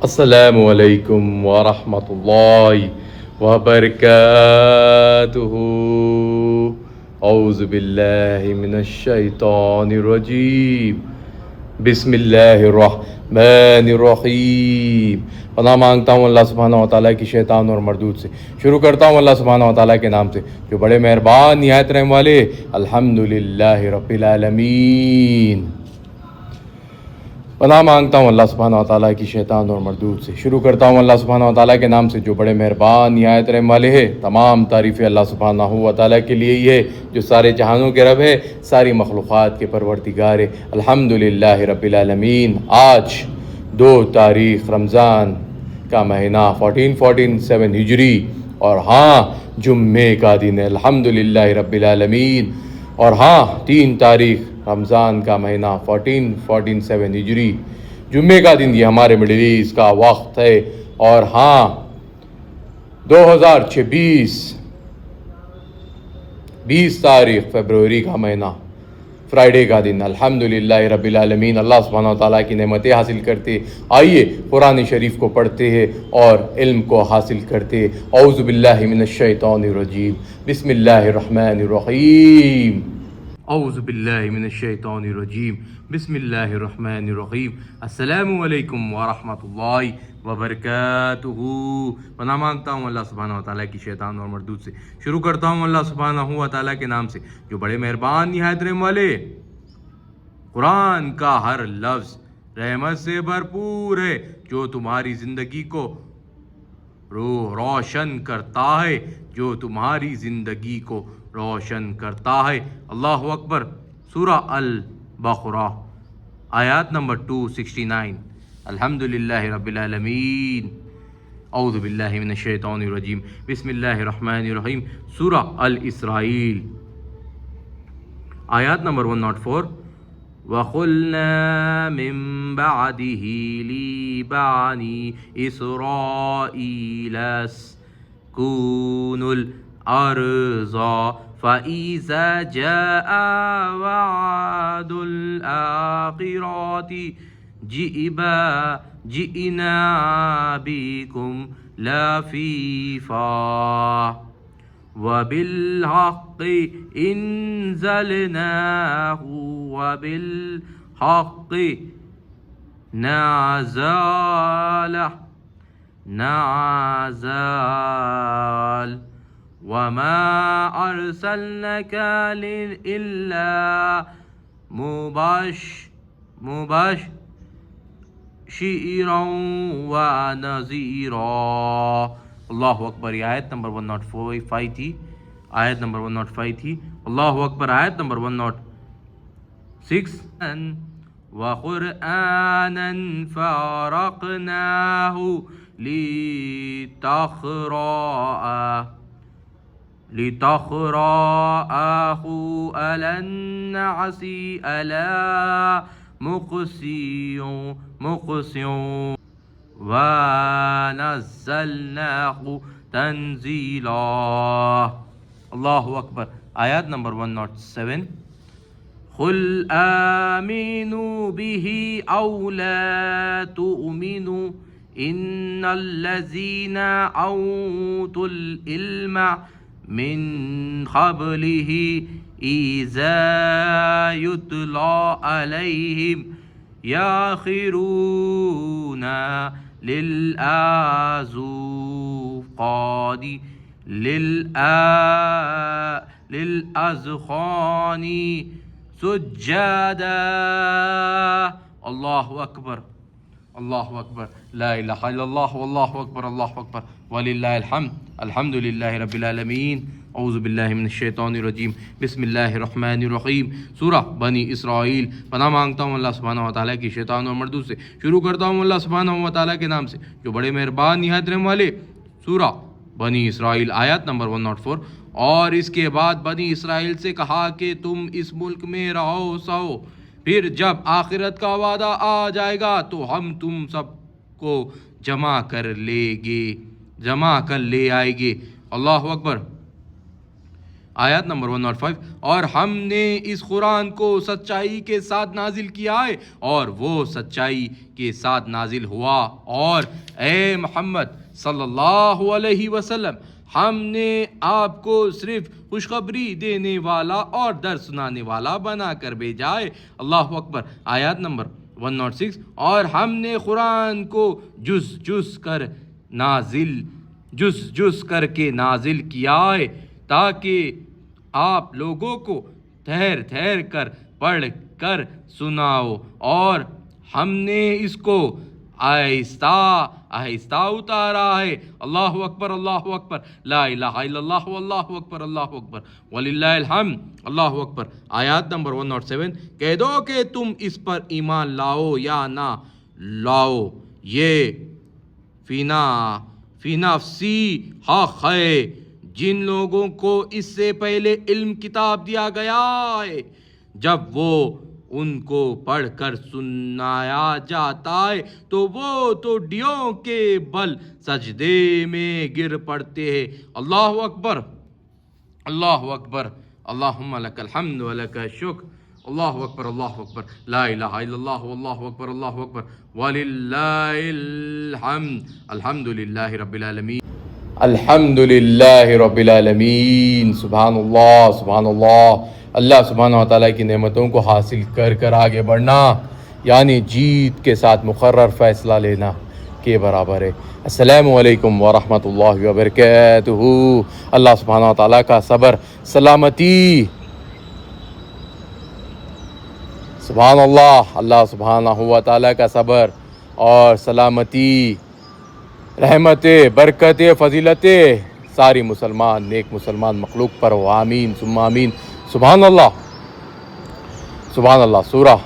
السلام علیکم ورحمۃ اللہ وبرکاتہ۔ اعوذ باللہ من الشیطان الرجیم، بسم اللہ الرحمن الرحیم۔ پناہ مانگتا ہوں اللہ سبحانہ و تعالیٰ کی شیطان اور مردود سے۔ شروع کرتا ہوں اللہ سبحانہ و تعالیٰ کے نام سے جو بڑے مہربان نہایت رحم والے۔ الحمدللہ رب العالمین۔ پناہ مانگتا ہوں اللہ سبحانہ و تعالیٰ کی شیطان اور مردود سے۔ شروع کرتا ہوں اللہ سبحانہ و تعالیٰ کے نام سے جو بڑے مہربان نہایت رحم والے ہے۔ تمام تعریفیں اللہ سبحانہ و تعالیٰ کے لیے ہی ہے جو سارے جہانوں کے رب ہے، ساری مخلوقات کے پروردگار ہے۔ الحمدللہ رب العالمین۔ آج 2 تاریخ رمضان کا مہینہ 1447 ہجری اور جمعے کا دن ہے۔ الحمدللہ رب العالمین۔ اور 3 تاریخ رمضان کا مہینہ 1447 ہجری جمعے کا دن، یہ ہمارے مڈل ایسٹ کا وقت ہے۔ اور 2026 20 تاریخ فروری کا مہینہ فرائیڈے کا دن۔ الحمدللہ رب العالمین۔ اللہ سبحانہ و تعالیٰ کی نعمتیں حاصل کرتے آئیے قرآن شریف کو پڑھتے ہیں اور علم کو حاصل کرتے۔ اعوذ باللہ من الشیطان الرجیم، بسم اللہ الرحمن الرحیم۔ اعوذ باللہ من الشیطان الرجیم، بسم اللہ الرحمن الرحیم۔ السلام علیکم ورحمۃ اللہ وبرکاتہ۔ پناہ مانگتا ہوں اللہ سبحانہ و تعالیٰ کی شیطان اور مردود سے۔ شروع کرتا ہوں اللہ سبحانہ و تعالیٰ کے نام سے جو بڑے مہربان نہایت رحم والے۔ قرآن کا ہر لفظ رحمت سے بھرپور ہے جو تمہاری زندگی کو روشن کرتا ہے، جو تمہاری زندگی کو روشن کرتا ہے۔ اللہ اکبر۔ سورہ البقرہ آیات نمبر 269۔ الحمدللہ رب العالمین۔ اعوذ باللہ من الشیطان الرجیم، بسم اللہ الرحمن الرحیم۔ سورہ الاسرائیل آیات نمبر 104۔ وَقُلْنَا مِن بَعْدِهِ لِبَنِي إِسْرَائِيلَ اسْكُنُوا الْأَرْضَ فَإِذَا جَاءَ وَعْدُ الْآخِرَةِ جِئْنَا بِكُمْ لَفِيفًا وَبِالْحَقِّ أَنزَلْنَاهُ وَبِالْحَقِّ نَزَلَ وَمَا أَرْسَلْنَاكَ إِلَّا مُبَشِّرًا وَنَذِيرًا۔ اللہ اکبر۔ یہ آیت نمبر 105 تھی۔ آیت نمبر 105 تھی۔ اللہ اکبر۔ آیت نمبر 106۔ وَقُرْآنًا فَرَقْنَاهُ لِتَقْرَأَهُ عَلَى النَّاسِ عَلَى مُقْسٍ وَنَزَّلْنَاهُ تَنزِيلًا۔ اللہ اکبر۔ آیات نمبر 107۔ قُلْ آمِنُوا بِهِ أَوْ لَا تُؤْمِنُوا إِنَّ الَّذِينَ أُوتُوا الْعِلْمَ مِنْ قَبْلِهِ إِذَا يُتْلَى عَلَيْهِمْ يَخِرُّونَ لِلْأَذْقَانِ سُجَّدًا۔ اللہ اکبر۔ اللہ اکبر۔ لا الہ الا اللہ واللہ اکبر، اللہ اکبر وللہ الحمد۔ الحمدللہ رب العالمین۔ اعوذ باللہ من الشیطان الرجیم، بسم اللہ الرحمن الرحیم۔ سورہ بنی اسرائیل۔ پناہ مانگتا ہوں اللہ سبحانہ و تعالیٰ کی شیطان اور مردود سے۔ شروع کرتا ہوں اللہ سبحانہ و تعالیٰ کے نام سے جو بڑے مہربان نہایت رحم والے۔ سورہ بنی اسرائیل آیات نمبر 104۔ اور اس کے بعد بنی اسرائیل سے کہا کہ تم اس ملک میں رہو سو، پھر جب آخرت کا وعدہ آ جائے گا تو ہم تم سب کو جمع کر لے آئے گے۔ اللہ اکبر۔ آیات نمبر 105، اور ہم نے اس قرآن کو سچائی کے ساتھ نازل کیا ہے اور وہ سچائی کے ساتھ نازل ہوا، اور اے محمد صلی اللہ علیہ وسلم ہم نے آپ کو صرف خوشخبری دینے والا اور در سنانے والا بنا کر بھیجا ہے۔ اللہ اکبر۔ آیات نمبر 106، اور ہم نے قرآن کو جز جز کر کے نازل کیا ہے تاکہ آپ لوگوں کو ٹھہر ٹھہر کر پڑھ کر سناؤ، اور ہم نے اس کو آہستہ آہستہ اتارا ہے۔ اللہ اکبر، اللہ اکبر، لا الہ الا اللہ واللہ اکبر، اللہ اکبر وللہ الحمد، اللہ اکبر۔ آیات نمبر 107، کہہ دو کہ تم اس پر ایمان لاؤ یا نہ لاؤ، یہ فی نفسی حق ہے جن لوگوں کو اس سے پہلے علم کتاب دیا گیا ہے، جب وہ ان کو پڑھ کر سنایا جاتا ہے تو وہ ٹوڈیوں کے بل سجدے میں گر پڑتے ہیں۔ اللہ اکبر، اللہ اکبر، اللہم لک الحمد ولک الشکر، اللہ اکبر، اللہ اکبر، لا الہ الا اللہ واللہ اکبر، اللہ اکبر وللہ الحمد، الحمدللہ رب العالمین، الحمدللہ رب العالمین۔ سبحان اللہ، سبحان اللہ۔ اللہ سبحانہ وتعالیٰ کی نعمتوں کو حاصل کر کر آگے بڑھنا یعنی جیت کے ساتھ مقرر فیصلہ لینا کے برابر ہے۔ السلام علیکم ورحمۃ اللہ وبرکاتہ۔ اللہ سبحانہ وتعالیٰ کا صبر، سلامتی، سبحان اللہ، اللہ سبحانہ وتعالیٰ کا صبر اور سلامتی، رحمتیں، برکتیں، فضیلتیں ساری مسلمان، نیک مسلمان مخلوق پر ہو، آمین ثم آمین۔ سبحان اللہ، سبحان اللہ۔ سورہ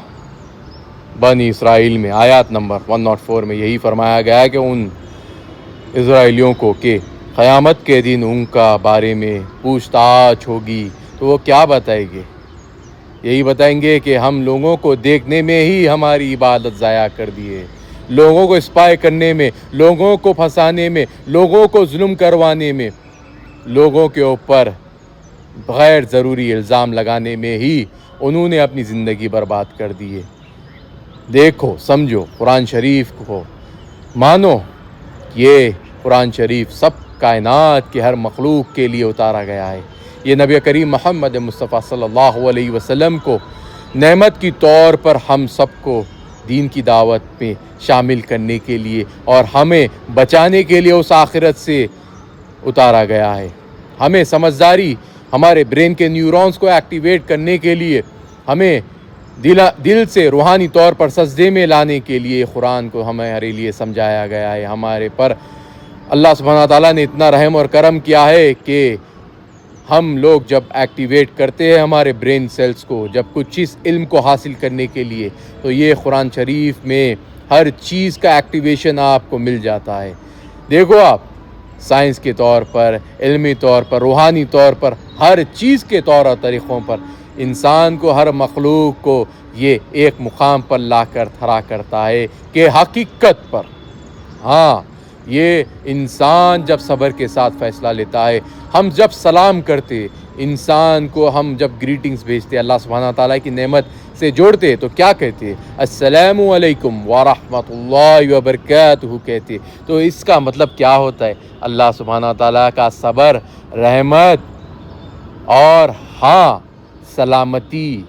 بنی اسرائیل میں آیات نمبر 104 میں یہی فرمایا گیا ہے کہ ان اسرائیلیوں کو کہ قیامت کے دن ان کا بارے میں پوچھ تاچھ ہوگی تو وہ کیا بتائیں گے؟ یہی بتائیں گے کہ ہم لوگوں کو دیکھنے میں ہی ہماری عبادت ضائع کر دیے، لوگوں کو اسپائی کرنے میں، لوگوں کو پھنسانے میں، لوگوں کو ظلم کروانے میں، لوگوں کے اوپر غیر ضروری الزام لگانے میں ہی انہوں نے اپنی زندگی برباد کر دی ہے۔ دیکھو، سمجھو، قرآن شریف کو مانو، یہ قرآن شریف سب کائنات کے ہر مخلوق کے لیے اتارا گیا ہے۔ یہ نبی کریم محمد مصطفیٰ صلی اللہ علیہ وسلم کو نعمت کی طور پر ہم سب کو دین کی دعوت میں شامل کرنے کے لیے اور ہمیں بچانے کے لیے اس آخرت سے اتارا گیا ہے۔ ہمیں سمجھداری، ہمارے برین کے نیورونز کو ایکٹیویٹ کرنے کے لیے، ہمیں دل سے روحانی طور پر سجدے میں لانے کے لیے قرآن کو ہمارے لیے سمجھایا گیا ہے۔ ہمارے پر اللہ سبحانہ تعالیٰ نے اتنا رحم اور کرم کیا ہے کہ ہم لوگ جب ایکٹیویٹ کرتے ہیں ہمارے برین سیلز کو، جب کچھ چیز علم کو حاصل کرنے کے لیے، تو یہ قرآن شریف میں ہر چیز کا ایکٹیویشن آپ کو مل جاتا ہے۔ دیکھو، آپ سائنس کے طور پر، علمی طور پر، روحانی طور پر، ہر چیز کے طور اور طریقوں پر انسان کو، ہر مخلوق کو یہ ایک مقام پر لا کر کھڑا کرتا ہے کہ حقیقت پر، ہاں، یہ انسان جب صبر کے ساتھ فیصلہ لیتا ہے، ہم جب سلام کرتے انسان کو، ہم جب گریٹنگز بھیجتے، اللہ سبحانہ تعالیٰ کی نعمت سے جوڑتے تو کیا کہتے؟ السلام علیکم ورحمۃ اللہ وبرکاتہ کہتے۔ تو اس کا مطلب کیا ہوتا ہے؟ اللہ سبحانہ تعالیٰ کا صبر، رحمت اور ہاں سلامتی،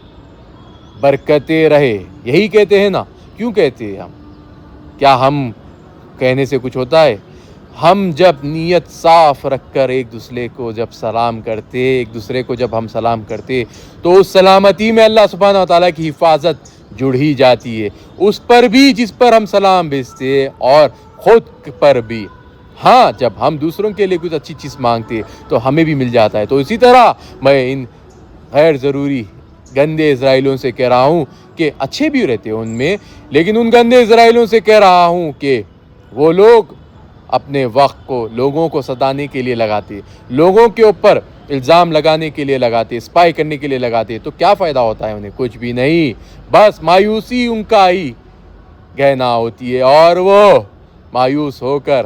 برکتیں رہے، یہی کہتے ہیں نا؟ کیوں کہتے ہیں ہم؟ کیا ہم کہنے سے کچھ ہوتا ہے؟ ہم جب نیت صاف رکھ کر ایک دوسرے کو جب سلام کرتے، ایک دوسرے کو جب ہم سلام کرتے تو اس سلامتی میں اللہ سبحانہ و تعالیٰ کی حفاظت جڑ ہی جاتی ہے، اس پر بھی جس پر ہم سلام بھیجتے اور خود پر بھی۔ ہاں، جب ہم دوسروں کے لیے کچھ اچھی چیز مانگتے تو ہمیں بھی مل جاتا ہے۔ تو اسی طرح میں ان غیر ضروری گندے اسرائیلیوں سے کہہ رہا ہوں کہ اچھے بھی رہتے ہیں ان میں، لیکن ان گندے اسرائیلیوں سے کہہ رہا ہوں کہ وہ لوگ اپنے وقت کو لوگوں کو ستانے کے لیے لگاتے، لوگوں کے اوپر الزام لگانے کے لیے لگاتے، اسپائی کرنے کے لیے لگاتے، تو کیا فائدہ ہوتا ہے انہیں؟ کچھ بھی نہیں، بس مایوسی ان کا ہی گہنا ہوتی ہے، اور وہ مایوس ہو کر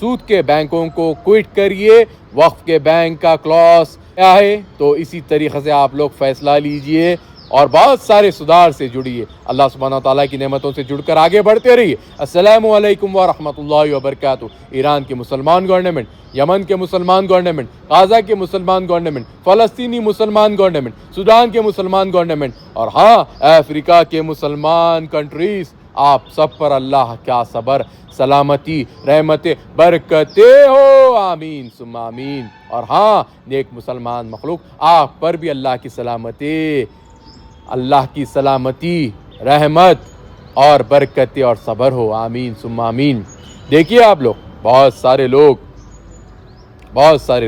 سود کے بینکوں کو کوئٹ کریے. وقف کے بینک کا کلاس کیا ہے تو اسی طریقے سے آپ لوگ فیصلہ لیجئے اور بہت سارے صدار سے جڑیے. اللہ سبحانہ تعالیٰ کی نعمتوں سے جڑ کر آگے بڑھتے رہیے. السلام علیکم ورحمۃ اللہ وبرکاتہ. ایران کے مسلمان گورنمنٹ, یمن کے مسلمان گورنمنٹ, غزہ کے مسلمان گورنمنٹ, فلسطینی مسلمان گورنمنٹ, سودان کے مسلمان گورنمنٹ اور ہاں افریقہ کے مسلمان کنٹریز, آپ سب پر اللہ کیا صبر, سلامتی, رحمتیں, برکتیں ہو, آمین ثم آمین. اور ہاں نیک مسلمان مخلوق, آپ پر بھی اللہ کی سلامتی, اللہ کی سلامتی, رحمت اور برکتیں اور صبر ہو, آمین ثم آمین. دیکھیے آپ لوگ بہت سارے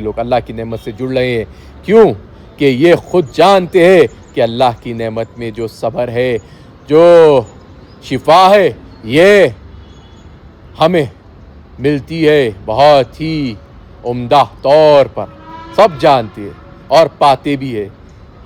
لوگ اللہ کی نعمت سے جڑ رہے ہیں. کیوں کہ یہ خود جانتے ہیں کہ اللہ کی نعمت میں جو صبر ہے, جو شفا ہے, یہ ہمیں ملتی ہے بہت ہی عمدہ طور پر. سب جانتے ہیں اور پاتے بھی ہے,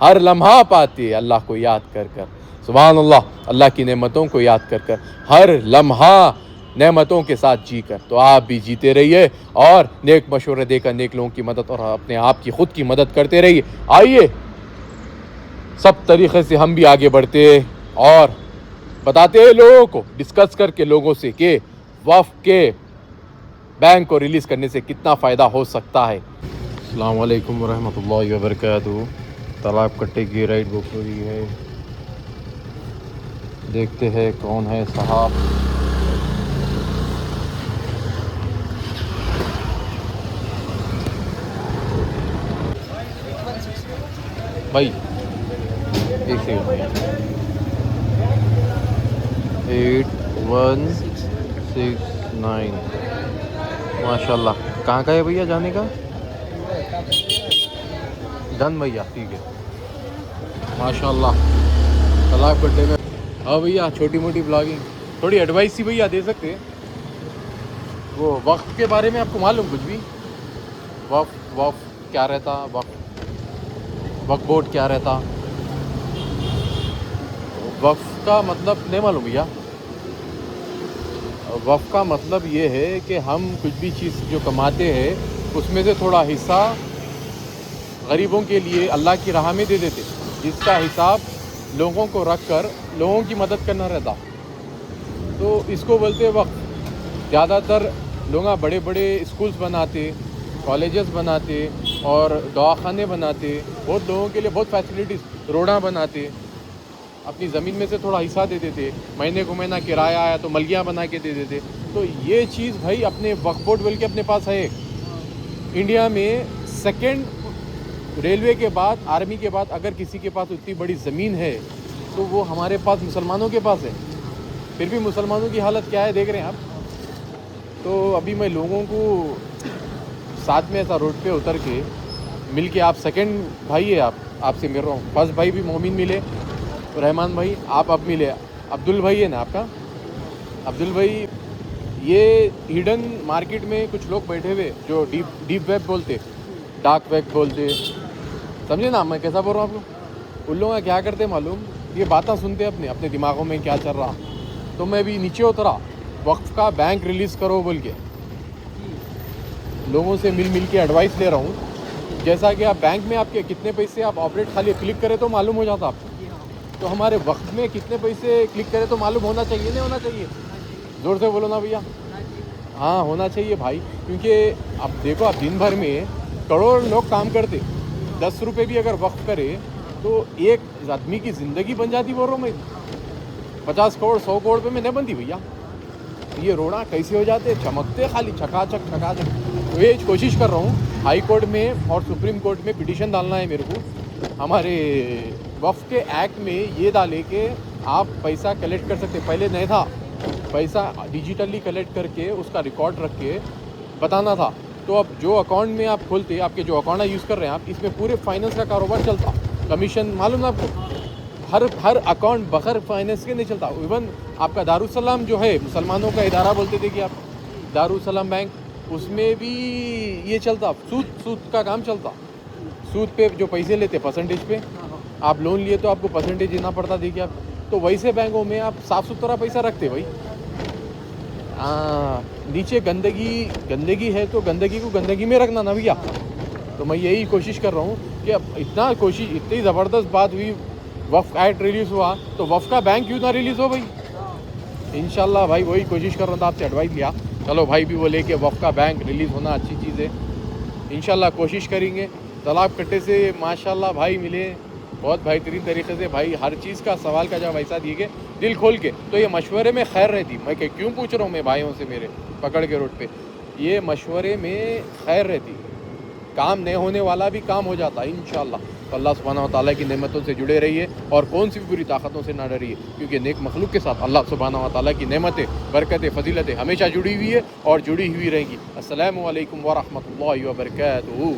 ہر لمحہ پاتے ہیں اللہ کو یاد کر کر. سبحان اللہ, اللہ کی نعمتوں کو یاد کر کر, ہر لمحہ نعمتوں کے ساتھ جی کر. تو آپ بھی جیتے رہیے اور نیک مشورے دے کر نیک لوگوں کی مدد اور اپنے آپ کی خود کی مدد کرتے رہیے. آئیے سب طریقے سے ہم بھی آگے بڑھتے اور بتاتے ہیں لوگوں کو, ڈسکس کر کے لوگوں سے کہ وقف کے بینک کو ریلیز کرنے سے کتنا فائدہ ہو سکتا ہے. السلام علیکم ورحمۃ اللہ وبرکاتہ. تالاب کٹے کی رائٹ بک ہو رہی ہے, دیکھتے ہیں کون ہے صاحب. بھائی ایک سیکنڈ, 8169 ماشاء اللہ. کہاں کا ہے بھیا جانے کا؟ ڈن بھیا, ٹھیک ہے ماشاء اللہ. تالاب گڈھے میں. ہاں بھیا چھوٹی موٹی بلاگنگ, تھوڑی ایڈوائس سی بھیا دے سکتے ہیں؟ وہ وقف کے بارے میں آپ کو معلوم کچھ بھی؟ وقف کیا رہتا, وقف بورڈ کیا رہتا؟ وقف کا مطلب نہیں معلوم بھیا. وقف کا مطلب یہ ہے کہ ہم کچھ بھی چیز جو کماتے ہیں اس میں سے تھوڑا حصہ غریبوں کے لیے اللہ کی راہ میں دے دیتے, جس کا حساب لوگوں کو رکھ کر لوگوں کی مدد کرنا رہتا. تو اس کو بولتے وقف. زیادہ تر لوگ بڑے بڑے اسکولز بناتے, کالجز بناتے اور دواخانے بناتے, بہت لوگوں کے لیے بہت فیسلٹیز, روڈاں بناتے, اپنی زمین میں سے تھوڑا حصہ دے دیتے. مہینے کو مہینہ کرایہ آیا تو ملگیاں بنا کے دے دیتے. تو یہ چیز بھائی اپنے وقف بورڈ بول کے اپنے پاس ہے. انڈیا میں سیکنڈ ریلوے کے بعد, آرمی کے بعد اگر کسی کے پاس اتنی بڑی زمین ہے تو وہ ہمارے پاس مسلمانوں کے پاس ہے. پھر بھی مسلمانوں کی حالت کیا ہے دیکھ رہے ہیں آپ. تو ابھی میں لوگوں کو ساتھ میں ایسا روڈ پہ اتر کے مل کے, آپ سیکنڈ بھائی ہے, آپ سے مل رہا ہوں. فرسٹ بھائی بھی مومن ملے, رحمان بھائی آپ اب ملے. عبدل بھائی ہے نا آپ کا, عبدل بھائی. یہ ہڈن مارکیٹ میں کچھ لوگ بیٹھے ہوئے جو ڈیپ ویب بولتے, ڈارک ویب بولتے, سمجھے نا میں کیسا بول رہا ہوں آپ کو. ان لوگوں کا کیا کرتے معلوم, یہ باتیں سنتے اپنے دماغوں میں کیا چل رہا. تو میں بھی نیچے اترا, وقف کا بینک ریلیز کرو بول کے لوگوں سے مل کے ایڈوائس لے رہا ہوں. جیسا کہ آپ بینک میں آپ کے کتنے پیسے آپ آپریٹ خالی کلک کرے تو معلوم ہو جاتا آپ کو. تو ہمارے وقف میں کتنے پیسے کلک کرے تو معلوم ہونا چاہیے, نہیں ہونا چاہیے؟ زور سے بولو نا بھیا. ہاں ہونا چاہیے بھائی, کیونکہ اب دیکھو آپ دن بھر میں کروڑ لوگ کام کرتے, 10 روپے بھی اگر وقف کرے تو ایک آدمی کی زندگی بن جاتی. بول رہا ہوں میں 50 کروڑ 100 کروڑ پہ میں نہیں بنتی بھیا. یہ روڑا کیسے ہو جاتے, چمکتے خالی چھکا چک. تو یہ کوشش کر رہا ہوں ہائی کورٹ میں اور سپریم کورٹ میں پٹیشن ڈالنا ہے میرے کو. ہمارے وقف کے ایکٹ میں یہ ڈالے کہ آپ پیسہ کلیکٹ کر سکتے. پہلے نہیں تھا, پیسہ ڈیجیٹلی کلیکٹ کر کے اس کا ریکارڈ رکھ کے بتانا تھا. تو اب جو اکاؤنٹ میں آپ کھولتے, آپ کے جو اکاؤنٹ یوز کر رہے ہیں آپ, اس میں پورے فائننس کا کاروبار چلتا. کمیشن معلوم ہے آپ کو, ہر اکاؤنٹ بغیر فائننس کے نہیں چلتا. ایون آپ کا دارالسلام جو ہے مسلمانوں کا ادارہ بولتے تھے کہ آپ, دارالسلام بینک, اس میں بھی یہ چلتا, سود کا کام چلتا. سود پہ جو پیسے لیتے پرسنٹیج پہ, آپ لون لیے تو آپ کو پرسنٹیج دینا پڑتا. دیکھیے آپ, تو ویسے بینکوں میں آپ صاف ستھرا پیسہ رکھتے بھائی. نیچے گندگی ہے تو گندگی کو گندگی میں رکھنا نا بھیا. تو میں یہی کوشش کر رہا ہوں کہ اب اتنی زبردست بات ہوئی, وقف ایکٹ ریلیز ہوا, تو وقف کا بینک کیوں نہ ریلیز ہو بھائی. انشاءاللہ بھائی وہی کوشش کر رہا تھا, آپ سے ایڈوائز لیا, چلو بھائی بھی وہ لے کے وقف کا بینک ریلیز ہونا اچھی چیز ہے. انشاءاللہ کوشش کریں گے. طلاق کٹے سے ماشاءاللہ بھائی ملے بہت بہترین طریقے سے بھائی, ہر چیز کا سوال کا جواب ایسا دیے گے دل کھول کے. تو یہ مشورے میں خیر رہتی, میں کہ کیوں پوچھ رہا ہوں میں بھائیوں سے میرے پکڑ کے روڈ پہ, یہ مشورے میں خیر رہتی, کام نہیں ہونے والا بھی کام ہو جاتا انشاءاللہ. تو اللہ سبحانہ و تعالیٰ کی نعمتوں سے جڑے رہیے اور کون سی بھی بری طاقتوں سے نہ ڈریے, کیونکہ نیک مخلوق کے ساتھ اللہ سبحانہ و تعالیٰ کی نعمتیں, برکتیں, فضیلتیں ہمیشہ جڑی ہوئی ہے اور جڑی ہوئی رہیں گی. السلام علیکم ورحمۃ اللہ وبرکاتہ.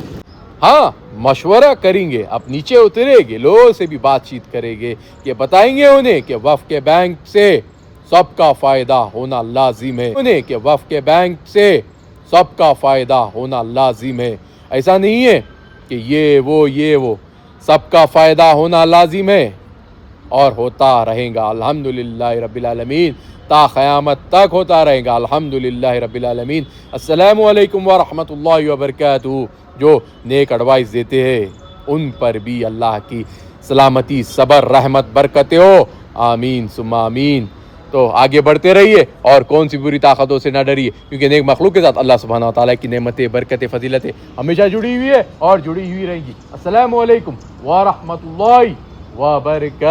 ہاں مشورہ کریں گے, اب نیچے اترے گے, لوگوں سے بھی بات چیت کریں گے, کہ بتائیں گے انہیں کہ وقف کے بینک سے سب کا فائدہ ہونا لازم ہے, انہیں کہ وقف کے بینک سے سب کا فائدہ ہونا لازم ہے. ایسا نہیں ہے کہ یہ وہ سب کا فائدہ ہونا لازم ہے اور ہوتا رہے گا الحمدللہ رب العالمین, تا قیامت تک ہوتا رہے گا الحمدللہ رب العالمین. السلام علیکم ورحمۃ اللہ وبرکاتہ. جو نیک ایڈوائز دیتے ہیں ان پر بھی اللہ کی سلامتی, صبر, رحمت, برکتیں ہو, آمین ثم آمین. تو آگے بڑھتے رہیے اور کون سی بری طاقتوں سے نہ ڈریے, کیونکہ نیک مخلوق کے ساتھ اللہ سبحانہ و تعالیٰ کی نعمتیں, برکتیں, فضیلتیں ہمیشہ جڑی ہوئی ہے اور جڑی ہوئی رہیں گی. السلام علیکم ورحمۃ اللہ وبرکاتہ.